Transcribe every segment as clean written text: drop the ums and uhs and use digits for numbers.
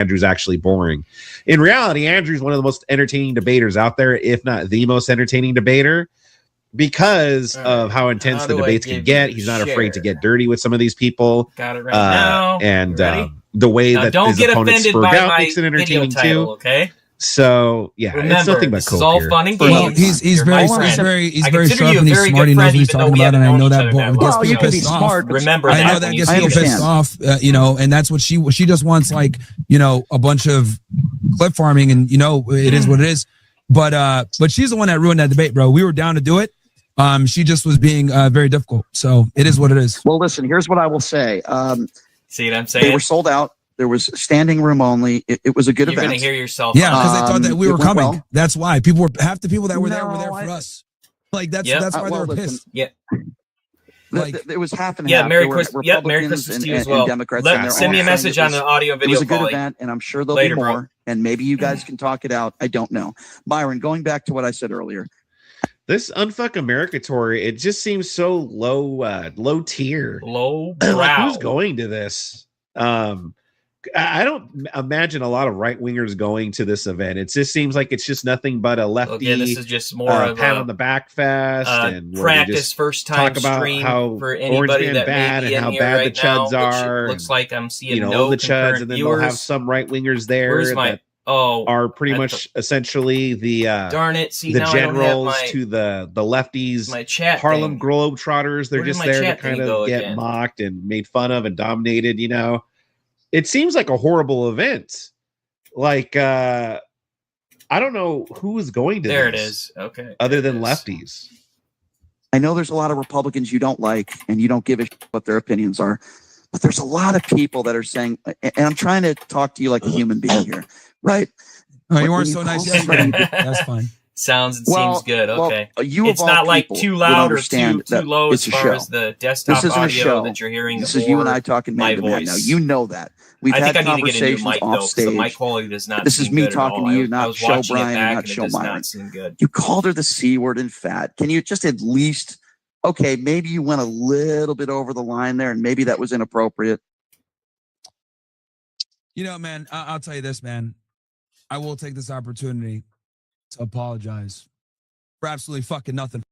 Andrew's actually boring. In reality, Andrew's one of the most entertaining debaters out there, if not the most entertaining debater, because of how intense the debates can get. He's not afraid to get dirty with some of these people. Got it right now. And the way that his opponents spurred out makes it entertaining too. Okay. So yeah, remember, it's nothing but this is all fun and games. Well, he's very sharp and he's smart. He knows what he's talking about, and I know that gets people pissed off. Remember, I know that gets people pissed off. You know, and that's what she just wants, like, you know, a bunch of clip farming, and you know, it is what it is. But she's the one that ruined that debate, bro. We were down to do it. She just was being very difficult. So it is what it is. Well, listen, here's what I will say. See what I'm saying? They were sold out. There was standing room only. It was a good event. You're going to hear yourself. Yeah, because they thought that we were coming. Well. That's why half the people that were there for us. Like that's why they were pissed. Yeah. Like, it was half and half. Merry Christmas. Yeah, Merry Christmas to you as well. Send me a message on the audio video. It was a good event, and I'm sure there'll be more. And maybe you guys can talk it out. I don't know. Byron, going back to what I said earlier. This Unfuck America tour, it just seems so low tier. Low brow. Like, who's going to this? I don't imagine a lot of right wingers going to this event. It just seems like it's just nothing but a lefty. Okay, this is just more of pat on the back fest and practice first time talk about stream how for anybody that bad may be and how in bad right the chuds now, are. Looks like I'm seeing the chuds, and then viewers. they'll have some right wingers there that are pretty much essentially the darn it. See, the generals to the lefties, my chat Harlem Globetrotters. They're just there to kind of get again? mocked and made fun of and dominated. You know. It seems like a horrible event. Like, I don't know who is going to this. There it is. Okay. Other than lefties. I know there's a lot of Republicans you don't like, and you don't give a shit what their opinions are. But there's a lot of people that are saying, and I'm trying to talk to you like a human being here, right? Oh, you weren't so nice yesterday. That's fine. Sounds and seems good. Okay. It's not like too loud or too low as far as the desktop audio that you're hearing. This is you and I talking man to man now. You know that. We've had conversations off stage. The mic quality does not. This is me talking to you, not Show Brian, and not Show Myron. You called her the C word and fat. Can you just at least, okay, maybe you went a little bit over the line there, and maybe that was inappropriate. You know, man, I'll tell you this, man. I will take this opportunity to apologize for absolutely fucking nothing,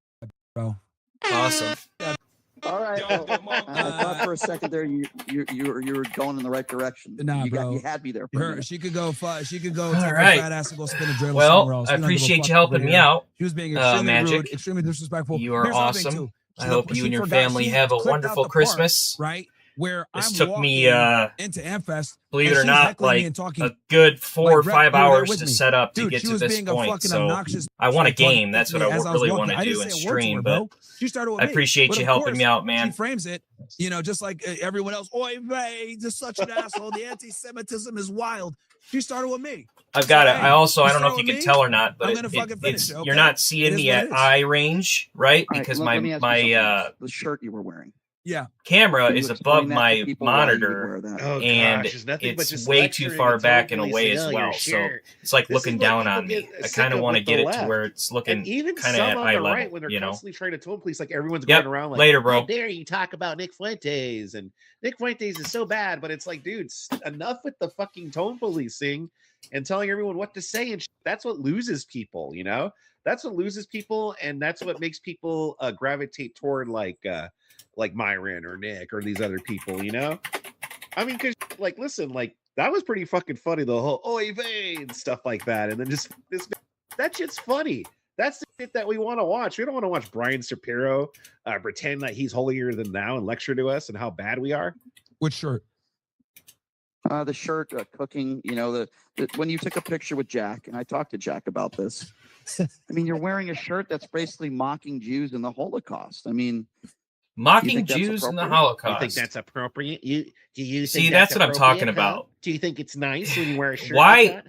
bro. Awesome. All right. I thought for a second there you were going in the right direction. Nah, bro. You had me there. She could go. She could go. All right. Fat ass and go spin a dreidel somewhere else. I appreciate you helping me out. She was being extremely rude, extremely disrespectful. You are awesome. I hope you and your family have a wonderful Christmas. Right. Where this took me into Amfest, believe it or not, like a good 4 or 5 hours to set up to get to this point. So I want a game. That's what I really want to do and stream. But I appreciate you helping me out, man. She frames it, you know, just like everyone else. Oy vey, just such an asshole. The anti-Semitism is wild. She started with me. I've got it. I don't know if you can tell or not, but you're not seeing me at eye range, right? Because my the shirt you were wearing. Yeah, camera is above my monitor, and it's way too far back in a way as well. So it's like looking down on me. I kind of want to get it to where it's looking kind of at eye level, when they're you know. Constantly trying to tone police, like everyone's going around like, later, bro. How dare you talk about Nick Fuentes? And Nick Fuentes is so bad, but it's like, dude, enough with the fucking tone policing and telling everyone what to say. And that's what loses people, you know. That's what loses people, and that's what makes people gravitate toward like Myron or Nick or these other people, you know? I mean, because, like, listen, like, that was pretty fucking funny, the whole oy vey and stuff like that. And then just that shit's funny. That's the shit that we want to watch. We don't want to watch Brian Shapiro pretend that he's holier than thou and lecture to us and how bad we are. Which shirt? The shirt, cooking, you know, when you took a picture with Jack, and I talked to Jack about this. I mean, you're wearing a shirt that's basically mocking Jews in the Holocaust. I mean, mocking Jews in the Holocaust. You think that's appropriate? Do you see? That's what I'm talking about. Do you think it's nice when you wear a shirt?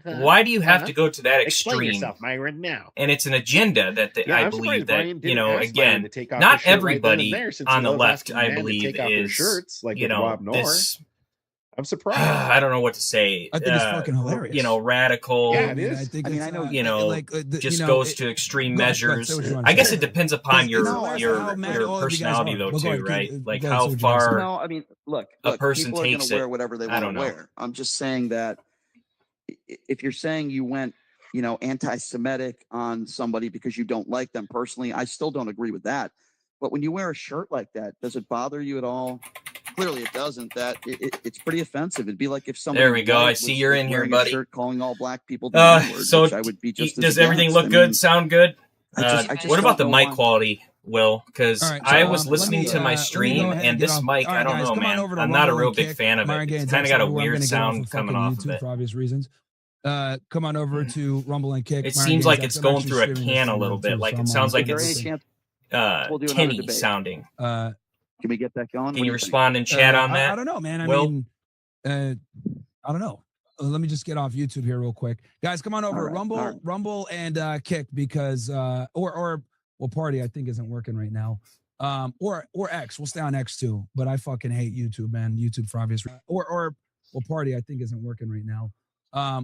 Why do you have to go to that extreme? Explain yourself, Myron, now. And it's an agenda that I believe that, you know, again, not everybody on the left, I believe, is shirts, like, you know, this. I'm surprised. I don't know what to say. I think it's fucking hilarious. You know, radical. Yeah, it is. I know. You know, just goes to extreme measures. I guess it depends upon your personality, though, too, right? Like how far. No, I mean, look, a person takes it. Wear whatever they want to wear. I'm just saying that if you're saying you went, anti-Semitic on somebody because you don't like them personally, I still don't agree with that. But when you wear a shirt like that, does it bother you at all? Clearly it doesn't. It's pretty offensive. It'd be like if somebody. There we go. I see you're in here, buddy. A shirt calling all black people the N-word, so which I would be just does everything look good? Sound good? What about the mic quality, Will? Because I was listening to my stream, and this mic, I don't know, man. I'm not a real big fan of it. It's kind of got a weird sound coming off of it. For obvious reasons. Come on over to Rumble and Kick. It seems like it's going through a can a little bit. Like it sounds like it's tinny sounding. Can we get that going? Can you respond in chat on that? I don't know, man. I mean, I don't know. Let me just get off YouTube here real quick, guys. Come on over, Rumble and Kick, because or Party I think isn't working right now. Or X. We'll stay on X too, but I fucking hate YouTube, man. YouTube for obvious reasons. Or Party I think isn't working right now.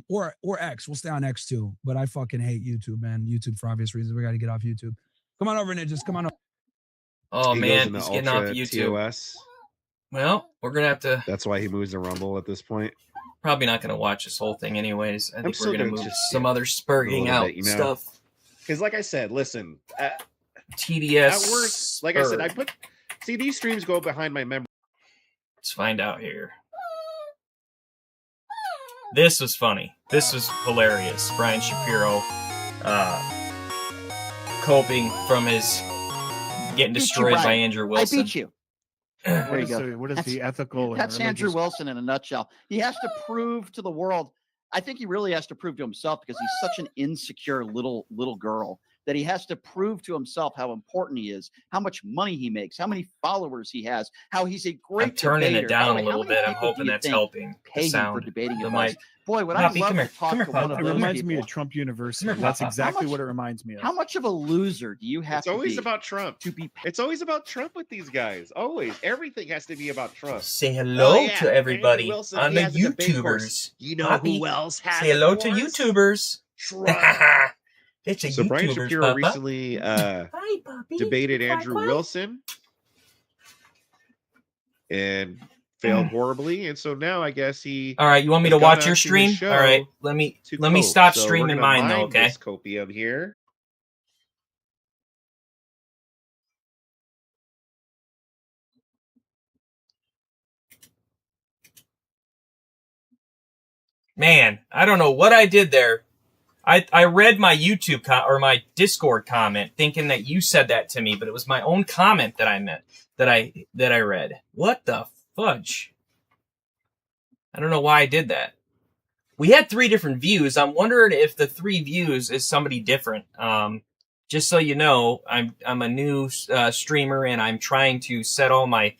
Or X. We'll stay on X too, but I fucking hate YouTube, man. YouTube for obvious reasons. We got to get off YouTube. Come on over, Ninjas. Come on over. Oh, man, he's getting off YouTube. TOS. Well, we're going to have to... That's why he moves to Rumble at this point. Probably not going to watch this whole thing anyways. I think we're going to move some other sperging out stuff. Because like I said, listen... TDS... At worst, like I said, See, these streams go behind my memory. Let's find out here. This was funny. This was hilarious. Brian Shapiro coping from his... getting destroyed by Andrew Wilson. I beat you. There you go. What is the ethical? That's Andrew Wilson in a nutshell. He has to prove to the world. I think he really has to prove to himself, because he's such an insecure little girl, that he has to prove to himself how important he is, how much money he makes, how many followers he has, how he's a great. I'm turning debater. it down a little bit. I'm hoping that's helping. Pay him for debating the mic. Boy, what I love to talk to one of those It reminds people. me of Trump University. That's exactly what it reminds me of. How much of a loser do you have to be? It's always about Trump. It's always about Trump with these guys. Always. Everything has to be about Trump. Say hello to everybody on the YouTubers. You know who else has Say hello to YouTubers. It's a so YouTubers, Brian Shapiro Papa. recently debated Andrew Wilson and failed horribly, and so now I guess he. All right, you want me to watch your stream? All right, let me stop streaming mine though. Okay. This copium here. Man, I don't know what I did there. I read my YouTube or my Discord comment thinking that you said that to me, but it was my own comment that I meant that I read. What the fudge? I don't know why I did that. We had 3 different views. I'm wondering if the 3 views is somebody different. Just so you know, I'm a new streamer, and I'm trying to set all my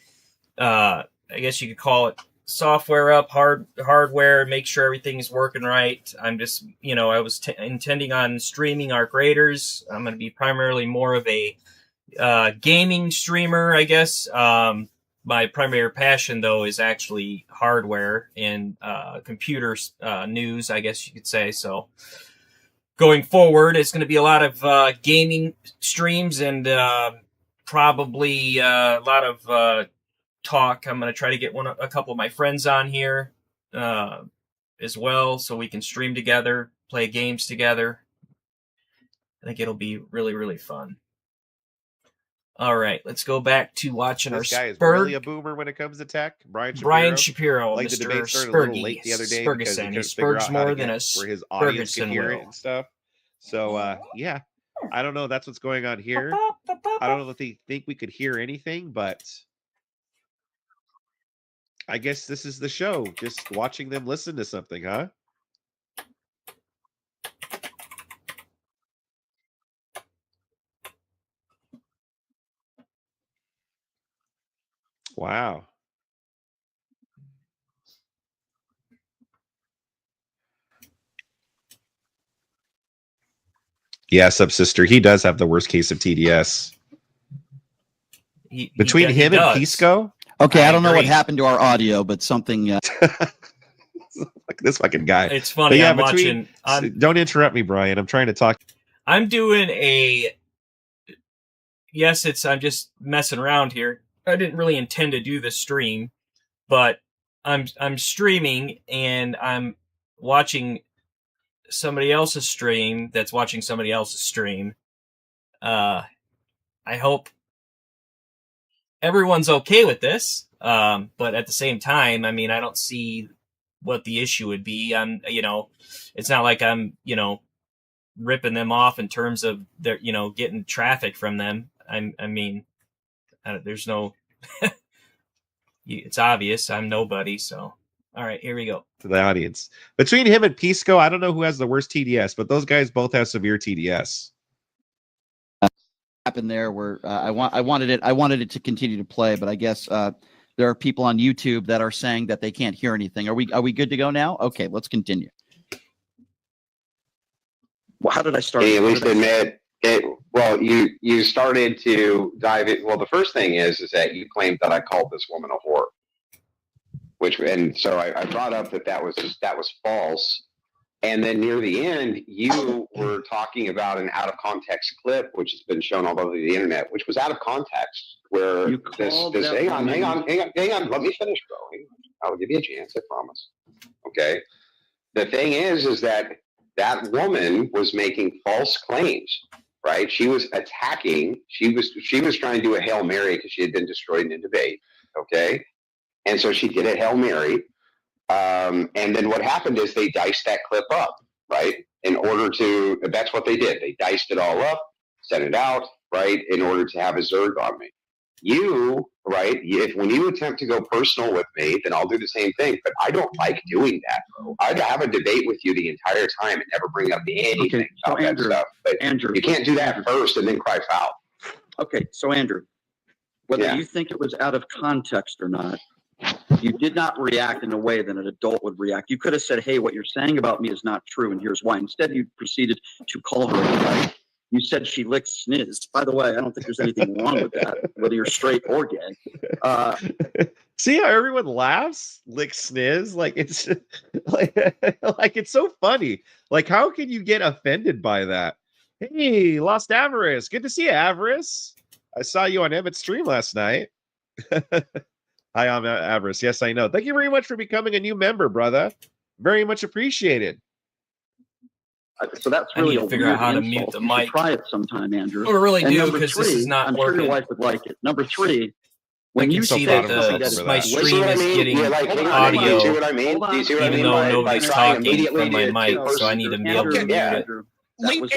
I guess you could call it software up, hardware, make sure everything's working right. I'm just, I was intending on streaming our creators. I'm going to be primarily more of a gaming streamer, I guess. My primary passion, though, is actually hardware and computer news, I guess you could say. So going forward, it's going to be a lot of gaming streams and probably a lot of talk. I'm going to try to get a couple of my friends on here as well, so we can stream together, play games together. I think it'll be really, really fun. All right, let's go back to watching this our guy is really a boomer when it comes to tech. Brian Shapiro, like the Mr. debate started a little late Spergy, the other day Spergison. because He spurgs more than a where his audience could hear will. it and stuff. So yeah, I don't know. That's what's going on here. I don't know if they think we could hear anything, but I guess this is the show. Just watching them listen to something, huh? Wow. Yeah, subsister. He does have the worst case of TDS. Between him and Pisco? Okay, I don't know what happened to our audio, but something. Like this fucking guy. It's funny. Yeah, I'm watching. Don't interrupt me, Brian. I'm trying to talk. I'm doing a. Yes, I'm just messing around here. I didn't really intend to do this stream, but I'm streaming and I'm watching somebody else's stream that's watching somebody else's stream. I hope everyone's okay with this. But at the same time, I mean, I don't see what the issue would be. It's not like I'm, ripping them off in terms of their, getting traffic from them. There's no, it's obvious I'm nobody. So, all right, here we go. To the audience. Between him and Pisco, I don't know who has the worst TDS, but those guys both have severe TDS. Happened there where I wanted it to continue to play, but I guess there are people on YouTube that are saying that they can't hear anything. Are we good to go now? Okay, let's continue. Well, how did I start? Can you at least admit it? Well, you started to dive in. Well, the first thing is that you claimed that I called this woman a whore, and so I brought up that was false. And then near the end, you were talking about an out of context clip, which has been shown all over the internet, which was out of context. Where hang on, let me finish, bro. I'll give you a chance, I promise. Okay. The thing is that woman was making false claims, right? She was attacking. She was trying to do a Hail Mary because she had been destroyed in a debate. Okay. And so she did a Hail Mary. And then what happened is they diced that clip up, right? That's what they did. They diced it all up, sent it out, right? In order to have a Zerg on me. You, right? When you attempt to go personal with me, then I'll do the same thing. But I don't like doing that, bro. I'd have a debate with you the entire time and never bring up anything about that stuff. But Andrew, you can't do that first and then cry foul. Okay, so Andrew, whether you think it was out of context or not, you did not react in a way that an adult would react. You could have said, hey, what you're saying about me is not true, and here's why. Instead, you proceeded to call her a guy. You said she licks sniz. By the way, I don't think there's anything wrong with that, whether you're straight or gay. See how everyone laughs? Lick sniz? Like it's like it's so funny. Like, how can you get offended by that? Hey, Lost Avarice. Good to see you, Avarice. I saw you on Emmett's stream last night. Hi, I'm Avarice. Yes, I know. Thank you very much for becoming a new member, brother. Very much appreciated. So that's really I need to figure out how to mute the mic. Try it sometime, Andrew. I really do, because this is not I'm working. sure your wife would like it. Number 3, when you see that my stream is getting audio, do you see what I mean? Even though nobody's talking from my mic, so I need to be able to mute it.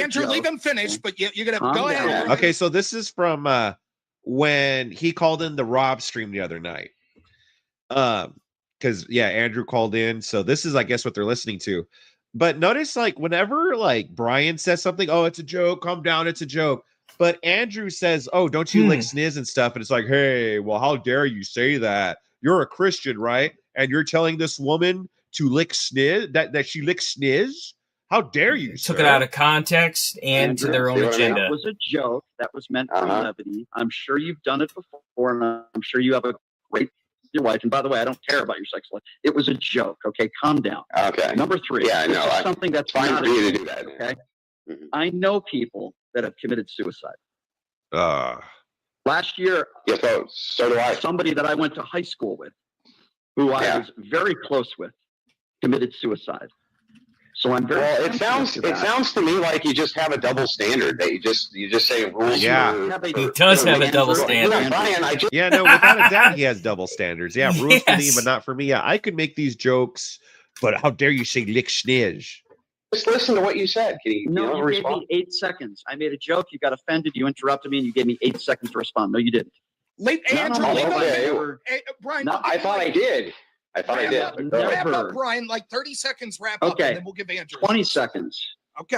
Andrew, leave him finish, but you're gonna go ahead. Okay, so this is from when he called in the Rob stream the other night. Because Andrew called in, so this is, I guess, what they're listening to. But notice, like, whenever like Brian says something, oh, it's a joke, calm down, it's a joke. But Andrew says, oh, don't you lick sniz and stuff? And it's like, hey, well, how dare you say that? You're a Christian, right? And you're telling this woman to lick sniz, that she licks sniz? How dare you, sir? Took it out of context and Andrew, to their own agenda. That was a joke. That was meant for levity. I'm sure you've done it before, and I'm sure you have a great your wife. And by the way, I don't care about your sex life. It was a joke. Okay, calm down. Okay. Number 3. Yeah, I know. Something that's fine not for you to do that. Okay. Mm-hmm. I know people that have committed suicide. Last year, so do I. Somebody that I went to high school with, who I was very close with, committed suicide. So I'm very. Well, it sounds to me like you just have a double standard. That you just say rules. Yeah, he does have a double standard. Brian, no, without a doubt, he has double standards. Yeah, rules for me, but not for me. Yeah, I could make these jokes, but how dare you say lick sniz? Just listen to what you said. Can you you gave me 8 seconds. I made a joke. You got offended. You interrupted me, and you gave me 8 seconds to respond. No, you didn't. Brian. I thought I did. I did. Wrap up, Brian. Like 30 seconds. Wrap up, and then we'll give Andrew 20 seconds. Okay.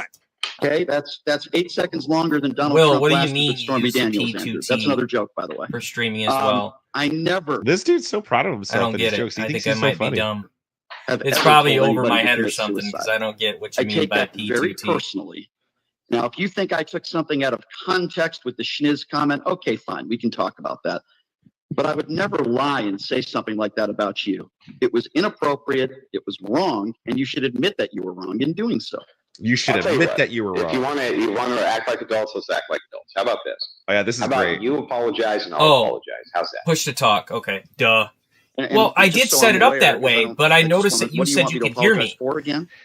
Okay, that's 8 seconds longer than Donald Trump. Trump what do you lasted mean? with Stormy Daniels. That's another joke, by the way. For streaming as well. I never. This dude's so proud of himself. I don't get it. Jokes. I think I might be dumb. It's probably over my head or something, because I don't get what you mean by P2T. Very personally. Now, if you think I took something out of context with the schniz comment, okay, fine, we can talk about that. But I would never lie and say something like that about you. It was inappropriate. It was wrong, and you should admit that you were wrong in doing so. You should admit that you were wrong. If you want to act like adults, let's act like adults. How about this? Oh yeah, this is great. You apologize and I'll apologize. How's that? Push to talk. Okay. Duh. Well, I did set it up that way, but I noticed that you said you could hear me.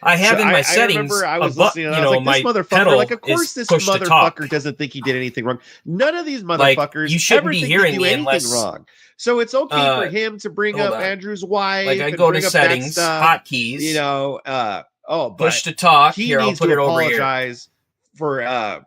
I have in my settings I was listening and I was like, this motherfucker, like, of course this motherfucker doesn't think he did anything wrong. None of these motherfuckers you shouldn't be hearing me anything wrong. So it's okay for him to bring up Andrew's wife. Like I go to settings, hotkeys, you know, push to talk. Here, I'll put it over here. Apologize for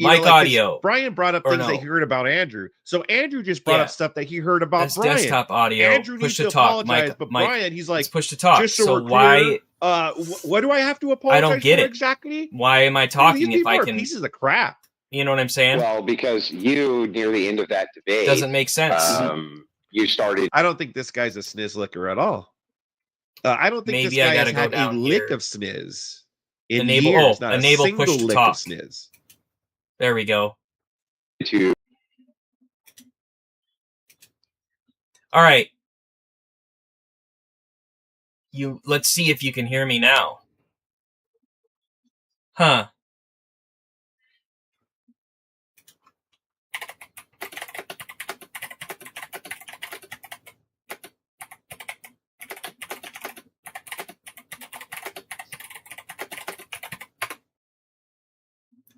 mic audio. Brian brought up things that he heard about Andrew. So Andrew just brought up stuff that he heard about That's Brian. Desktop audio. Andrew push needs to talk. Apologize, but Brian, he's like, push to talk. Just so why? What do I have to apologize? I don't get for it exactly. Why am I talking if I can? Pieces of crap. You know what I'm saying? Well, because you near the end of that debate doesn't make sense. You started. I don't think this guy's a snizzlicker at all. I don't think this guy has had a lick of sniz in years. Not enable a single push to lick talk. Of sniz. There we go. All right. Let's see if you can hear me now. Huh.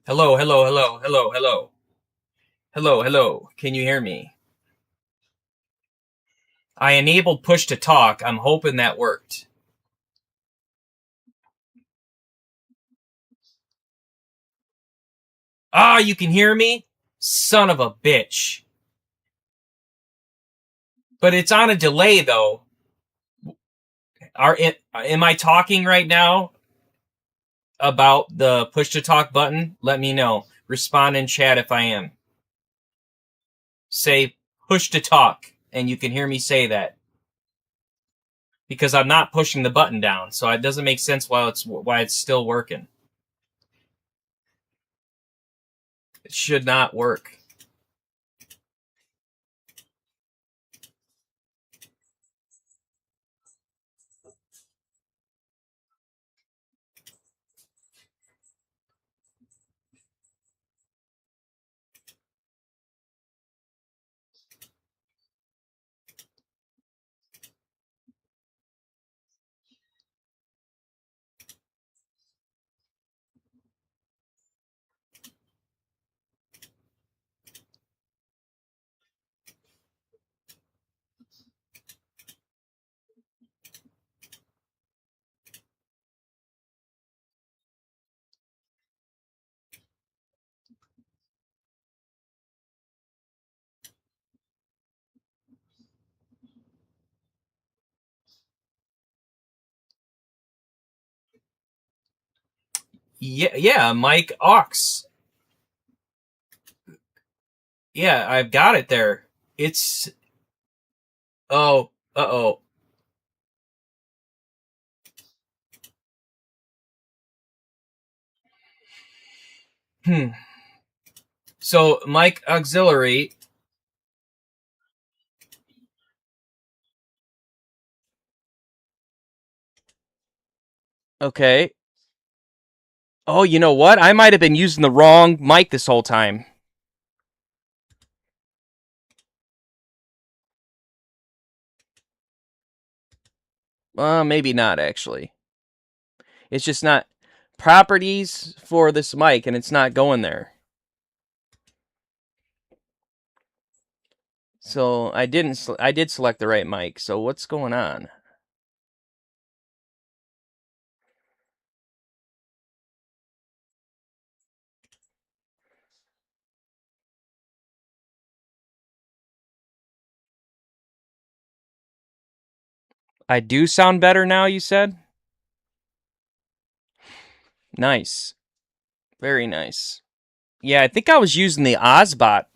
Hello, hello, hello, hello, hello. Hello, hello. Can you hear me? I enabled push to talk. I'm hoping that worked. Ah, you can hear me? Son of a bitch. But it's on a delay, though. Am I talking right now about the push to talk button? Let me know. Respond in chat if I am. Say push to talk, and you can hear me say that. Because I'm not pushing the button down, so it doesn't make sense why it's still working. It should not work. Yeah, Mike Ox. Yeah, I've got it there. It's... Oh, uh-oh. So, Mike Auxiliary... Okay. Oh, you know what? I might have been using the wrong mic this whole time. Maybe not, actually. It's just not properties for this mic, and it's not going there. So I did select the right mic. So what's going on? I do sound better now, you said? Nice. Very nice. Yeah, I think I was using the Ozbot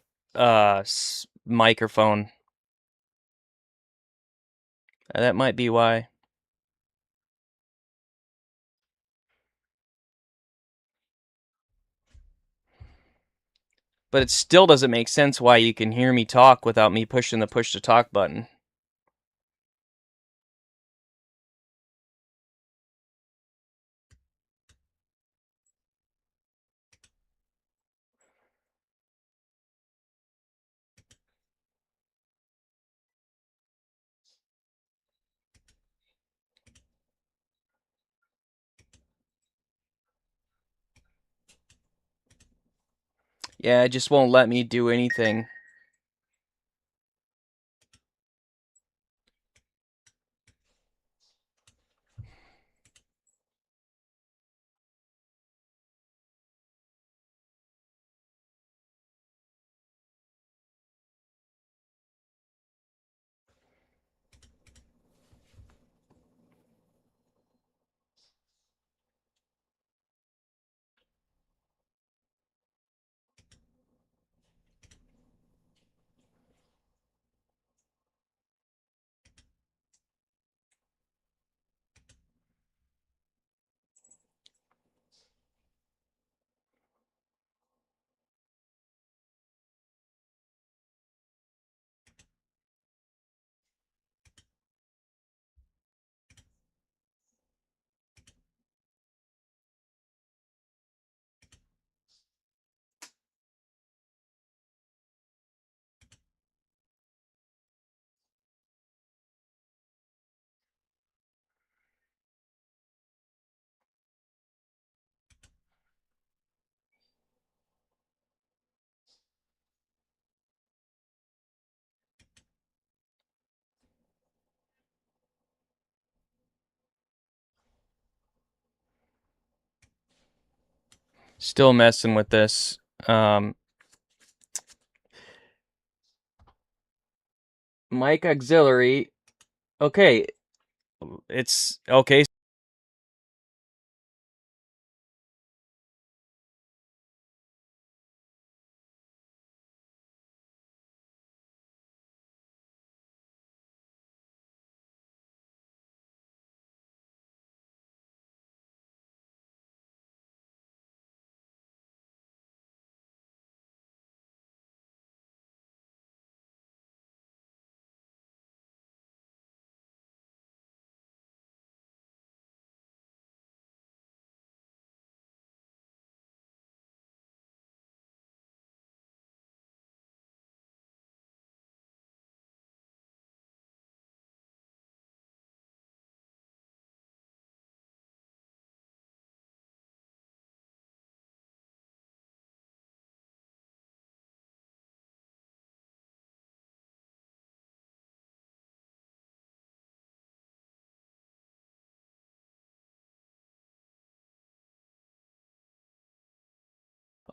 microphone. That might be why. But it still doesn't make sense why you can hear me talk without me pushing the push to talk button. Yeah, it just won't let me do anything. Still messing with this. Mic auxiliary. Okay. It's okay.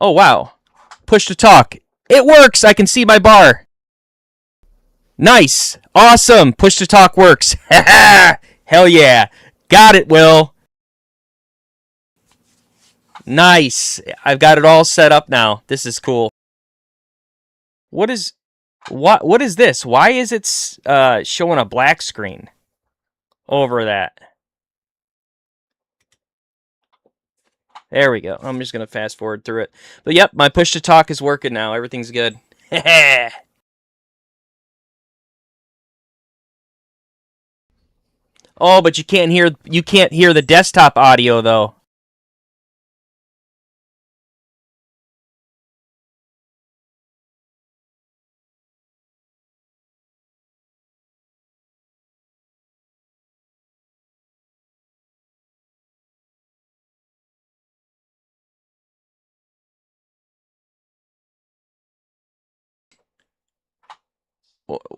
Oh, wow. Push to talk. It works. I can see my bar. Nice. Awesome. Push to talk works. Hell yeah. Got it, Will. Nice. I've got it all set up now. This is cool. What is this? Why is it showing a black screen over that? There we go. I'm just going to fast forward through it. But yep, my push to talk is working now. Everything's good. Oh, but you can't hear the desktop audio though.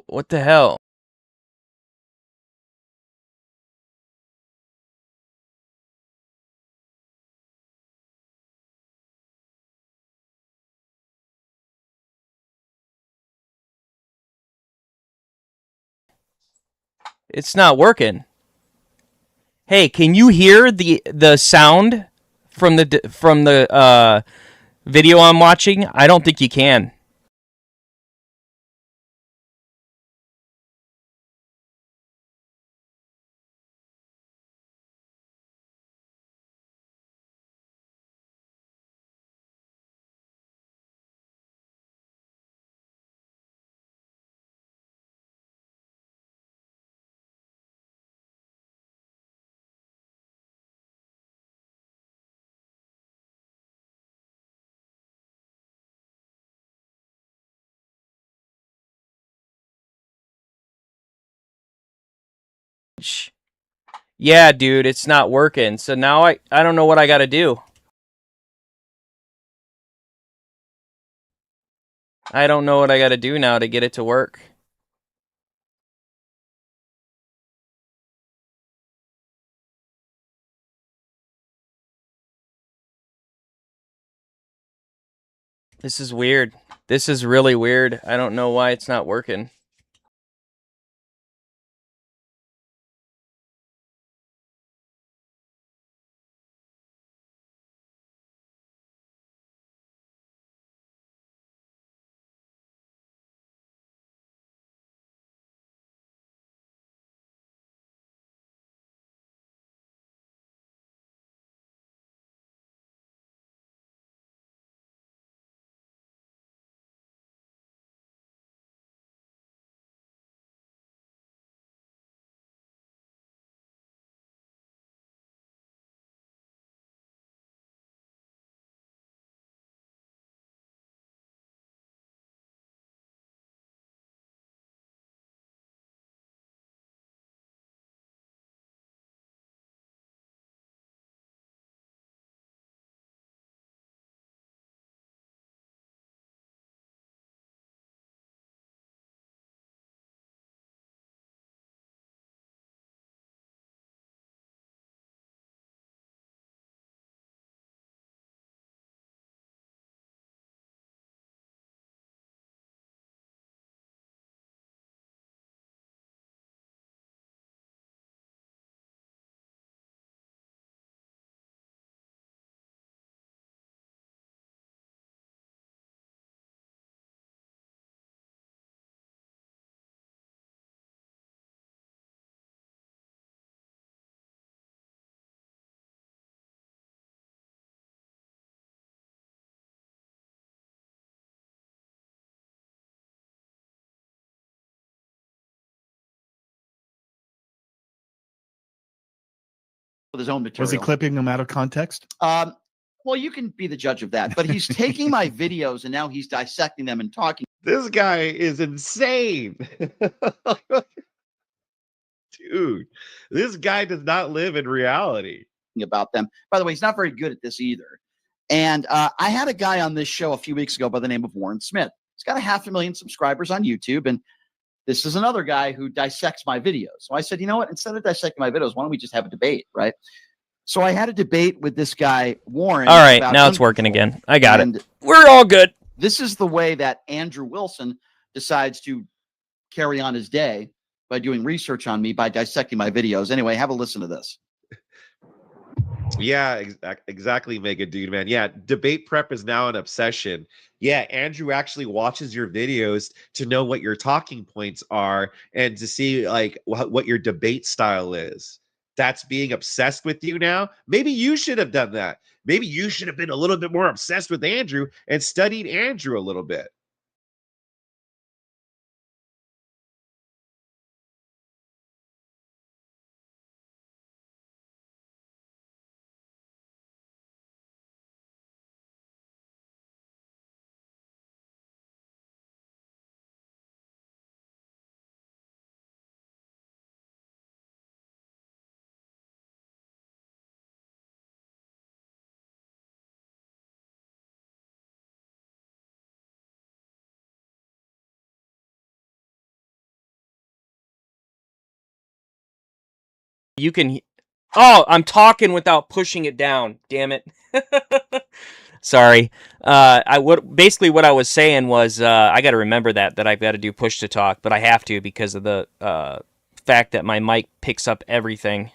What the hell? It's not working. Hey, can you hear the sound from the video I'm watching? I don't think you can. Yeah, dude, it's not working. So now I don't know what I got to do. I don't know what I got to do now to get it to work. This is weird. This is really weird. I don't know why it's not working. With his own material. Was he clipping them out of context? Well, you can be the judge of that. But he's taking my videos and now he's dissecting them and talking. This guy is insane. Dude, this guy does not live in reality. About them. By the way, he's not very good at this either. And I had a guy on this show a few weeks ago by the name of Warren Smith. He's got 500,000 subscribers on YouTube. And this is another guy who dissects my videos. So I said, you know what? Instead of dissecting my videos, why don't we just have a debate, right? So I had a debate with this guy, Warren. All right, now it's working again. I got it. We're all good. This is the way that Andrew Wilson decides to carry on his day, by doing research on me, by dissecting my videos. Anyway, have a listen to this. Yeah, exactly, Mega Dude, man. Yeah, debate prep is now an obsession. Yeah, Andrew actually watches your videos to know what your talking points are and to see like what your debate style is. That's being obsessed with you now. Maybe you should have done that. Maybe you should have been a little bit more obsessed with Andrew and studied Andrew a little bit. You can... Oh, I'm talking without pushing it down. Damn it. Sorry. Basically what I was saying was I got to remember that I've got to do push to talk, but I have to because of the fact that my mic picks up everything.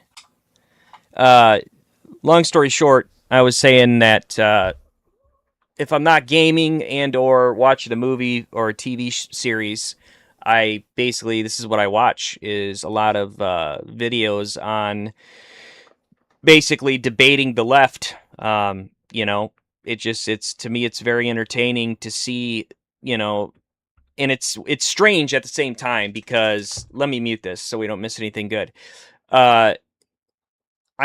Long story short, I was saying that if I'm not gaming and or watching a movie or a TV series, this is what I watch, is a lot of videos on basically debating the left. You know, to me, it's very entertaining to see, you know, and it's strange at the same time because, let me mute this so we don't miss anything good. I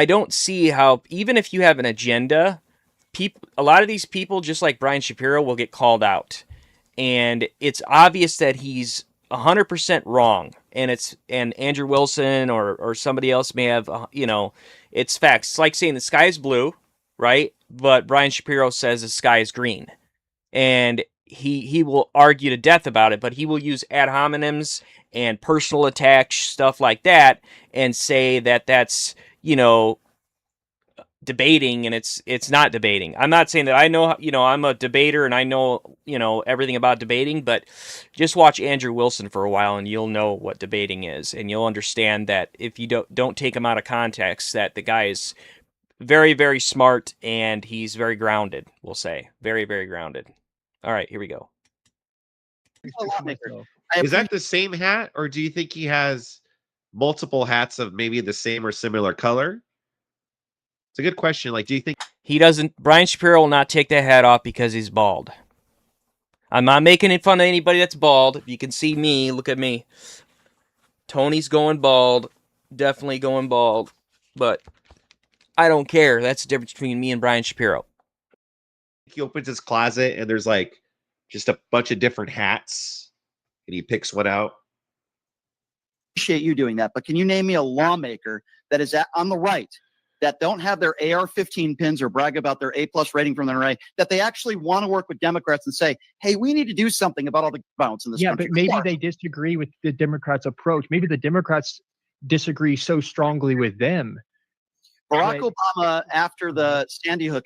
don't see how, even if you have an agenda, a lot of these people, just like Brian Shapiro, will get called out. And it's obvious that he's 100% wrong. And Andrew Wilson or somebody else may have, you know, it's facts. It's like saying the sky is blue, right? But Brian Shapiro says the sky is green. And he will argue to death about it, but he will use ad hominems and personal attacks, stuff like that, and say that that's, you know, debating, and it's not debating. I'm not saying that I know, you know, I'm a debater and I know, you know, everything about debating, but just watch Andrew Wilson for a while and you'll know what debating is, and you'll understand that if you don't take him out of context, that the guy is very, very smart and he's very grounded, we'll say. Very, very grounded. All right, here we go. Is that the same hat, or do you think he has multiple hats of maybe the same or similar color? It's a good question. Like, do you think he doesn't? Brian Shapiro will not take that hat off because he's bald. I'm not making fun of anybody that's bald. If you can see me, look at me. Tony's going bald, definitely going bald, but I don't care. That's the difference between me and Brian Shapiro. He opens his closet and there's like just a bunch of different hats, and he picks one out? Appreciate you doing that, but can you name me a lawmaker that is on the right that don't have their AR-15 pins or brag about their A+ rating from the NRA, that they actually want to work with Democrats and say, hey, we need to do something about all the violence in this country? Yeah, but maybe they disagree with the Democrats' approach. Maybe the Democrats disagree so strongly with them. Barack Obama, after the Sandy Hook,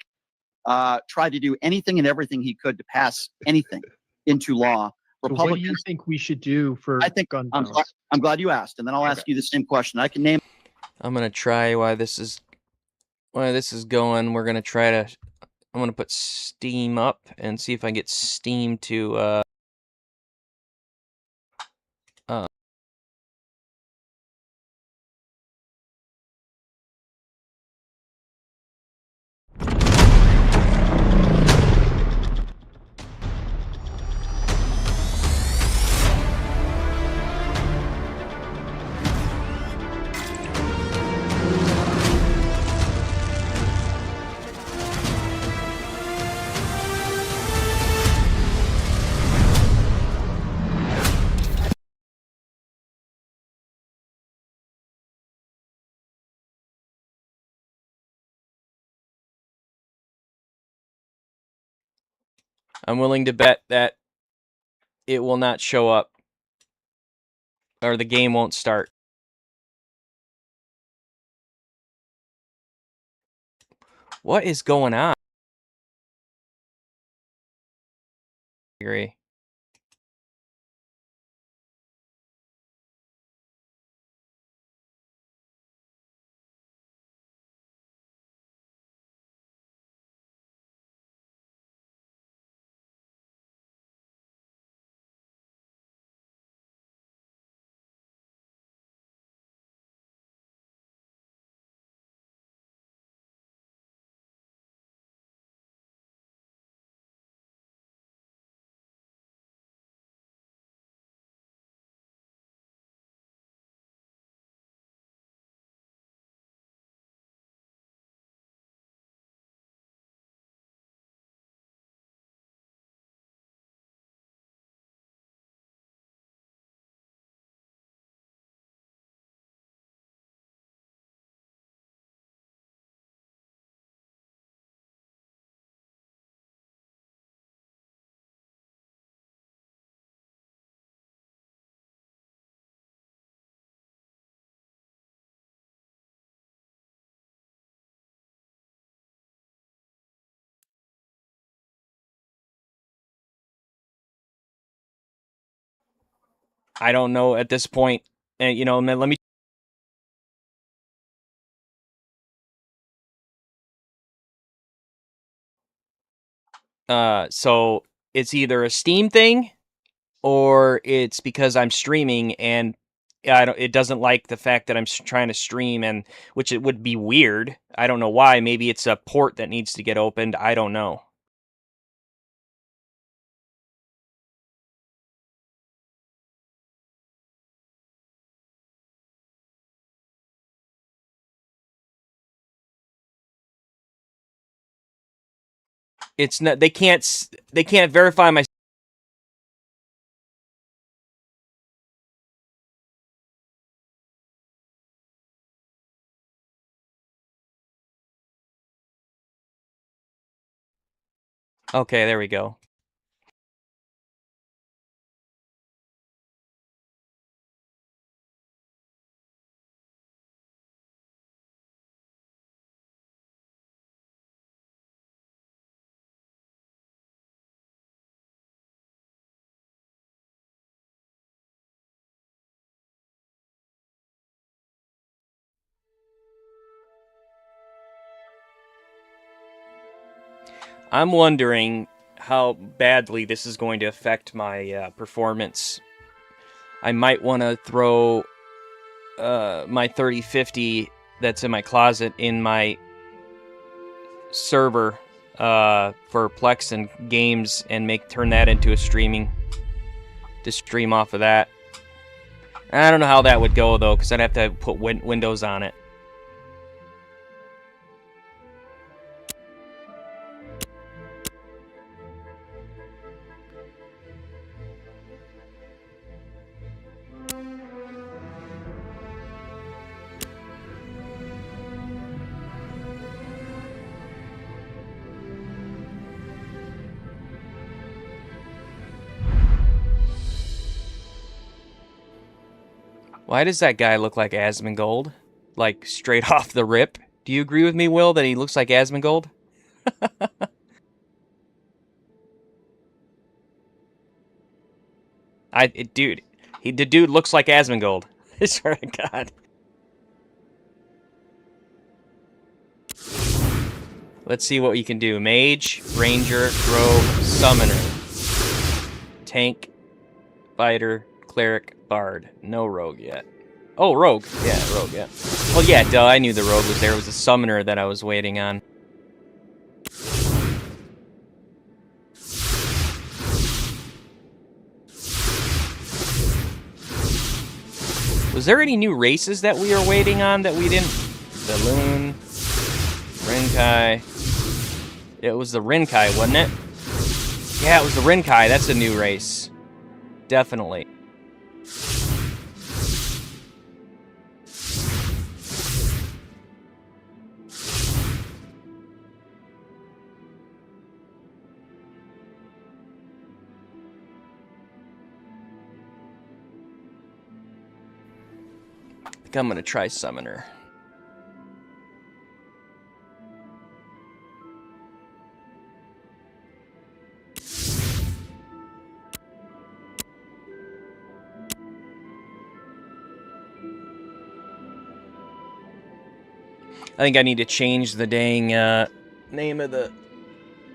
tried to do anything and everything he could to pass anything into law. So what do you think we should do for gun violence? I'm glad you asked, and then I'll ask you the same question. I can name. I'm gonna try why this is going. We're gonna try to. I'm gonna put Steam up and see if I can get Steam to. I'm willing to bet that it will not show up, or the game won't start. What is going on? I agree. I don't know at this point. And you know, let me. So it's either a Steam thing, or it's because I'm streaming and it doesn't like the fact that I'm trying to stream, and which it would be weird. I don't know why. Maybe it's a port that needs to get opened. I don't know. It's not. They can't verify my. Okay, there we go. I'm wondering how badly this is going to affect my performance. I might want to throw my 3050 that's in my closet in my server for Plex and games and turn that into a stream off of that. I don't know how that would go though, because I'd have to put Windows on it. Why does that guy look like Asmongold? Like, straight off the rip? Do you agree with me, Will, that he looks like Asmongold? Dude, the dude looks like Asmongold. I swear to God. Let's see what we can do. Mage, Ranger, Rogue, Summoner. Tank, Fighter, Cleric, Bard. No Rogue yet. Oh, Rogue. Yeah, Rogue, yeah. Well, yeah, duh, I knew the Rogue was there. It was a Summoner that I was waiting on. Was there any new races that we were waiting on that we didn't? The Loon, Rinkai. It was the Rinkai, wasn't it? Yeah, it was the Rinkai. That's a new race. Definitely. I think I'm gonna try Summoner. I think I need to change the dang name of the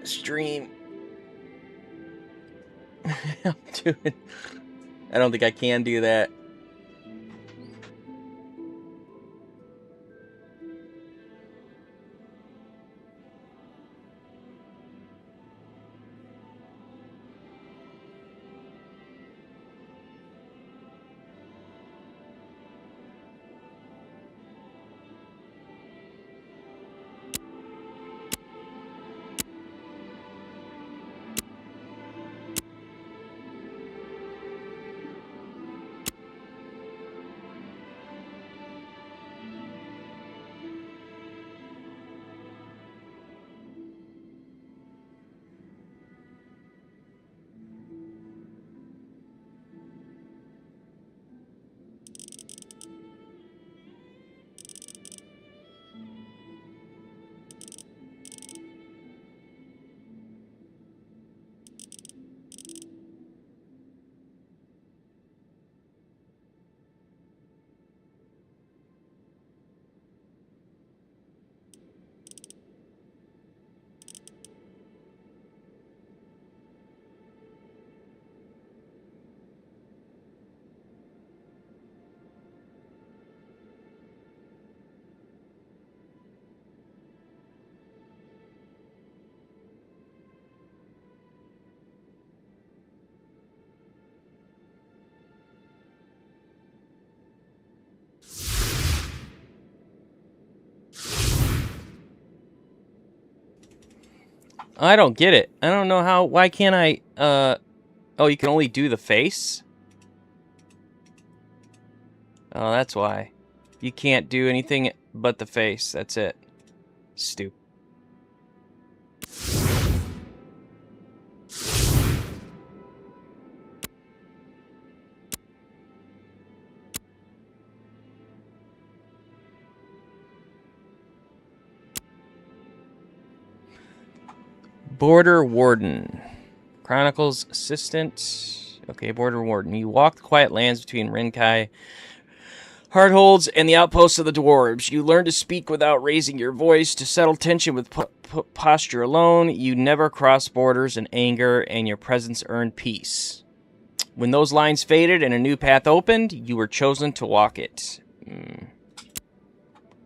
stream. I don't think I can do that. I don't get it. I don't know how. Why can't I? Oh, you can only do the face? Oh, that's why. You can't do anything but the face. That's it. Stupid. Border Warden. Chronicles Assistant. Okay, Border Warden. You walk the quiet lands between Rinkai, Hardholds and the outposts of the dwarves. You learn to speak without raising your voice, to settle tension with posture alone. You never cross borders in anger, and your presence earned peace. When those lines faded and a new path opened, you were chosen to walk it.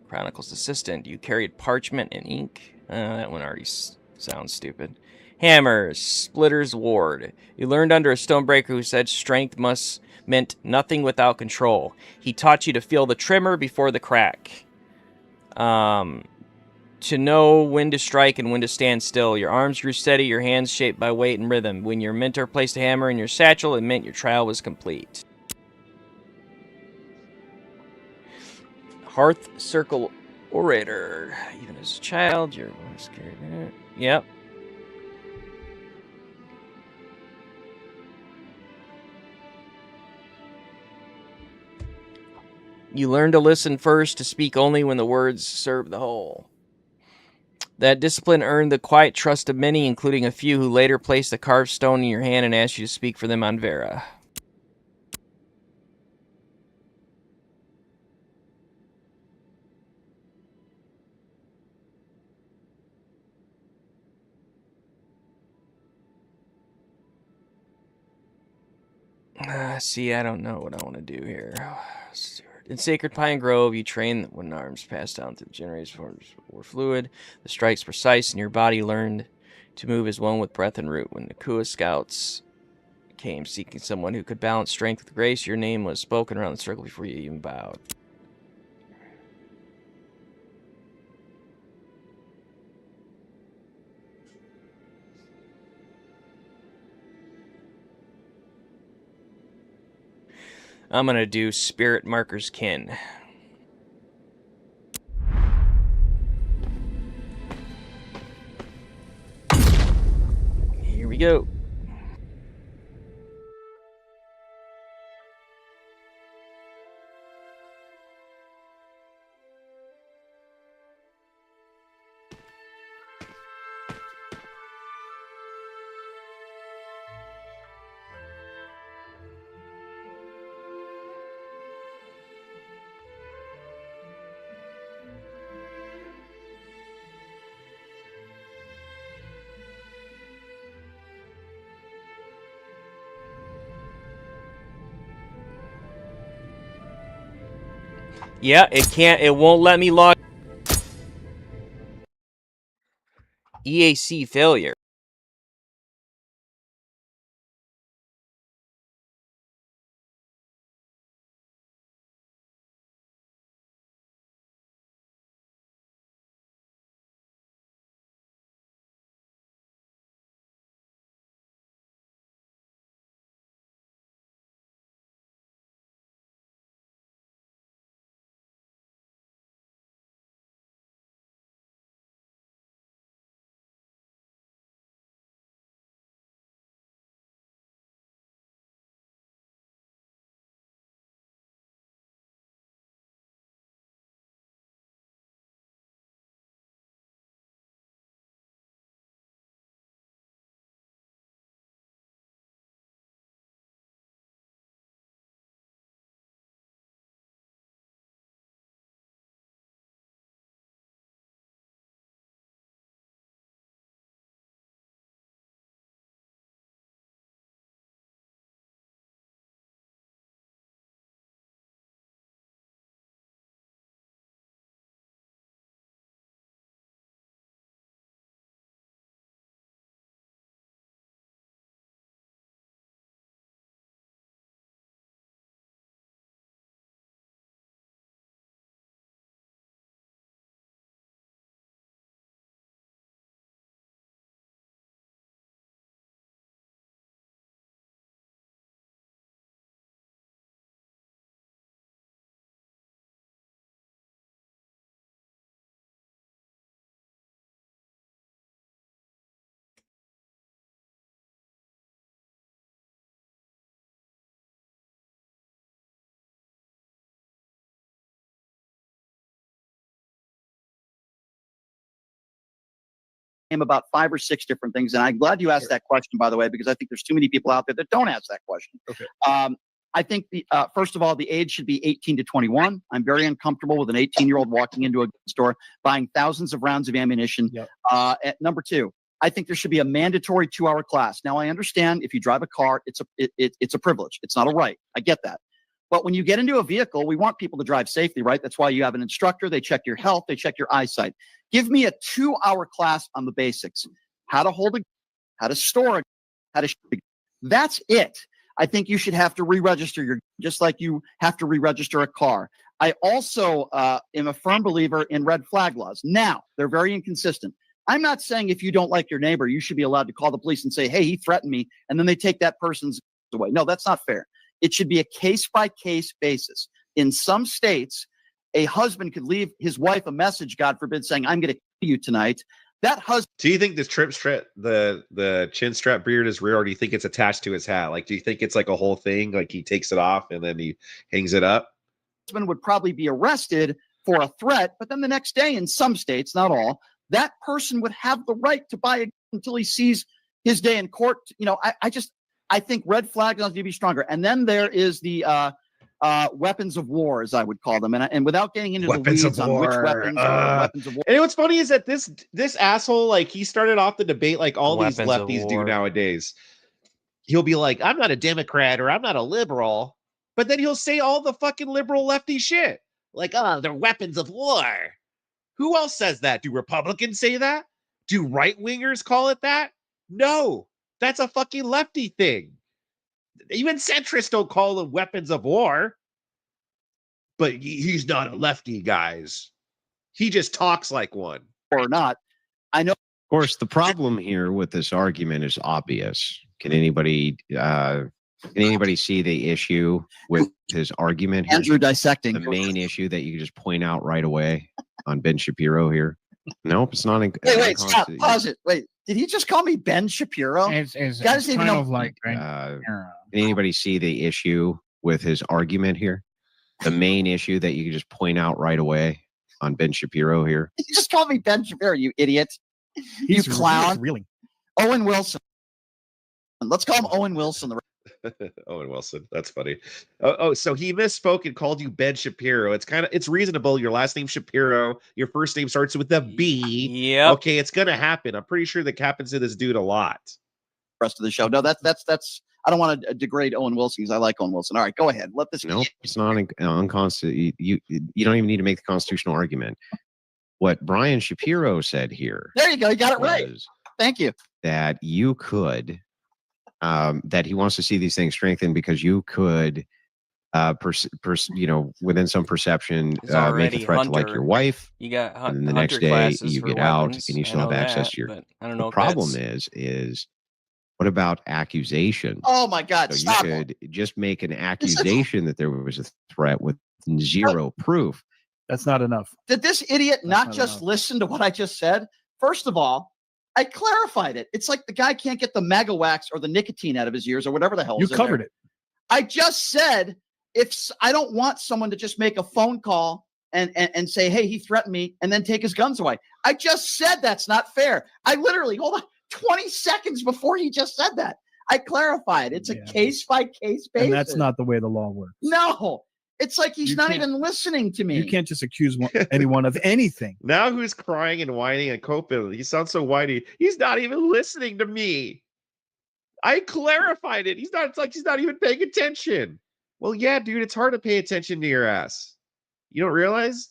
Chronicles Assistant. You carried parchment and ink. That one already sounds stupid. Hammer. Splitter's Ward. You learned under a stonebreaker who said strength meant nothing without control. He taught you to feel the tremor before the crack. To know when to strike and when to stand still. Your arms grew steady, your hands shaped by weight and rhythm. When your mentor placed a hammer in your satchel, it meant your trial was complete. Hearth Circle Orator. Even as a child, your voice carried it. Yep. You learn to listen first, to speak only when the words serve the whole. That discipline earned the quiet trust of many, including a few who later placed a carved stone in your hand and asked you to speak for them on Vera. See, I don't know what I want to do here. In Sacred Pine Grove, you train when arms pass down through the generations or fluid. The strike's precise, and your body learned to move as one with breath and root. When the Kua scouts came seeking someone who could balance strength with grace, your name was spoken around the circle before you even bowed. I'm going to do Spirit Marker's Kin. Here we go. Yeah, it won't let me log. EAC failure. About 5 or 6 different things, and I'm glad you asked that question, by the way, because I think there's too many people out there that don't ask that question. Okay. I think first of all, the age should be 18 to 21. I'm very uncomfortable with an 18-year-old walking into a gun store buying thousands of rounds of ammunition. Yep. At number 2, I think there should be a mandatory 2-hour class. Now, I understand if you drive a car, it's a privilege. It's not a right. I get that. But when you get into a vehicle, we want people to drive safely, right? That's why you have an instructor. They check your health. They check your eyesight. Give me a 2-hour class on the basics: how to hold a, how to store a, how to shoot a. That's it. I think you should have to re-register your, just like you have to re-register a car. I also am a firm believer in red flag laws. Now, they're very inconsistent. I'm not saying if you don't like your neighbor, you should be allowed to call the police and say, hey, he threatened me, and then they take that person's away. No, that's not fair. It should be a case-by-case basis. In some states, a husband could leave his wife a message, God forbid, saying, I'm going to kill you tonight. That husband. Do you think this the chin strap beard is real, or do you think it's attached to his hat? Like, do you think it's like a whole thing? Like he takes it off and then he hangs it up? Husband would probably be arrested for a threat, but then the next day, in some states, not all, that person would have the right to buy it until he sees his day in court. You know, I think red flags need to be stronger. And then there is the weapons of war, as I would call them, and without getting into the weeds on which weapons are weapons of war. And what's funny is that this asshole, like, he started off the debate like all these lefties do nowadays. He'll be like, I'm not a Democrat or I'm not a liberal, but then he'll say all the fucking liberal lefty shit, like, oh, they're weapons of war. Who else says that? Do Republicans say that? Do right wingers call it that? No, that's a fucking lefty thing. Even centrists don't call them weapons of war. But he's not a lefty, guys. He just talks like one. Or not. I know. Of course, the problem here with this argument is obvious. Can anybody see the issue with his argument here? Andrew dissecting. The main issue that you can just point out right away on Ben Shapiro here. Nope, it's not. Wait, stop. Pause it. Wait, did he just call me Ben Shapiro? It's guys even know. Like, can anybody see the issue with his argument here? The main issue that you can just point out right away on Ben Shapiro here. You just called me Ben Shapiro, you idiot. You clown. Really. Owen Wilson. Let's call him Owen Wilson. Owen Wilson. That's funny. Oh, so he misspoke and called you Ben Shapiro. It's reasonable. Your last name Shapiro. Your first name starts with a B. Yeah. Okay, it's gonna happen. I'm pretty sure that happens to this dude a lot. Rest of the show. No, that's. I don't want to degrade Owen Wilson because I like Owen Wilson. All right, go ahead. Let this. Nope, it's not unconstitutional. You don't even need to make the constitutional argument. What Brian Shapiro said here. There you go. You got it right. Thank you. That you could. That he wants to see these things strengthened because you could, within some perception, make a threat to like your wife. You got, and then the next day you get out and you still have access to your. I don't know. The problem is what about accusation? Oh my God! So you could just make an accusation that there was a threat with zero proof. That's not enough. Did this idiot not just listen to what I just said? First of all, I clarified it. It's like the guy can't get the mega wax or the nicotine out of his ears or whatever the hell. You covered it. I just said, if I don't want someone to just make a phone call and say, hey, he threatened me, and then take his guns away. I just said that's not fair. I literally, hold on, 20 seconds before he just said that, I clarified. It's a case-by-case basis. And that's not the way the law works. No. It's like he's not even listening to me. You can't just accuse anyone of anything. Now who's crying and whining and coping? He sounds so whiny. He's not even listening to me. I clarified it. It's like he's not even paying attention. Well, yeah, dude, it's hard to pay attention to your ass. You don't realize?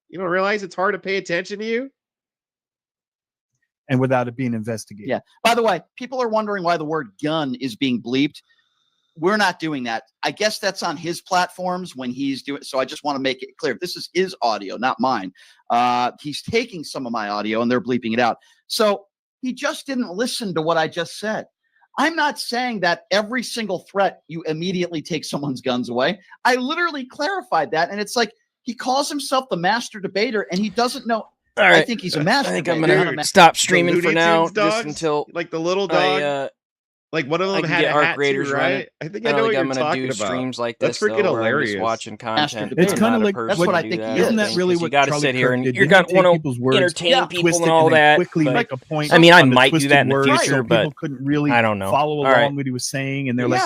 You don't realize it's hard to pay attention to you? And without it being investigated. Yeah. By the way, people are wondering why the word gun is being bleeped. We're not doing that. I guess that's on his platforms when he's doing. So I just want to make it clear. This is his audio, not mine. He's taking some of my audio and they're bleeping it out. So he just didn't listen to what I just said. I'm not saying that every single threat you immediately take someone's guns away. I literally clarified that. And it's like he calls himself the master debater and he doesn't know. All right. I think he's a master. I think I'm going to stop streaming for now. Just until like the little dog. Like one of them had a hat too, right? I think I know what you're talking about. Streams like this, that's freaking hilarious. Just watching content. It's kind of like that's what I think. Isn't that really what you got to sit here and you're going to want to entertain people and all that? Quickly make a point. I mean, I might do that in the future, but people couldn't really I don't know. Follow along what he was saying, and they're like,